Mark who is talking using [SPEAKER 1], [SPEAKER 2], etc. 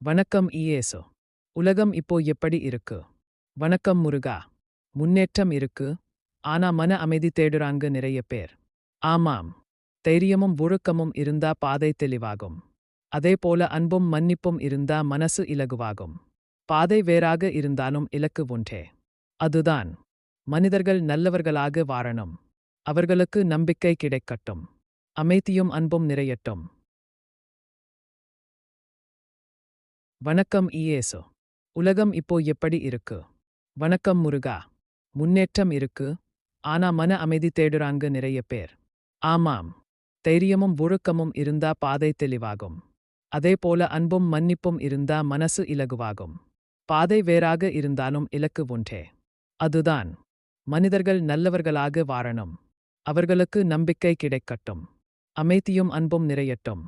[SPEAKER 1] வணக்கம் இயேசு. உலகம் இப்போ எப்படி இருக்கு? வணக்கம் முருகா. முன்னேற்றம் இருக்கு. ஆனா மன அமைதி தேடுறாங்க நிறைய பேர். ஆமாம். தைரியமும் ஒழுக்கமும் இருந்தா பாதை தெளிவாகும். அதேபோல அன்பும் மன்னிப்பும் இருந்தா மனசு இலகுவாகும். பாதை வேறாக இருந்தாலும் இலக்கு ஒன்றே. அதுதான். மனிதர்கள் நல்லவர்களாக வாழணும். அவர்களுக்கு நம்பிக்கை கிடைக்கட்டும். அமைதியும் அன்பும் நிறையட்டும். வணக்கம் இயேசு. உலகம் இப்போ எப்படி இருக்கு? வணக்கம் முருகா. முன்னேற்றம் இருக்கு. ஆனா மன அமைதி தேடுறாங்க நிறைய பேர். ஆமாம். தைரியமும் ஒழுக்கமும் இருந்தா பாதை தெளிவாகும். அதேபோல அன்பும் மன்னிப்பும் இருந்தா மனசு இலகுவாகும். பாதை வேறாக இருந்தாலும் இலக்கு ஒன்றே. அதுதான். மனிதர்கள் நல்லவர்களாக வாழணும். அவர்களுக்கு நம்பிக்கை கிடைக்கட்டும். அமைதியும் அன்பும் நிறையட்டும்.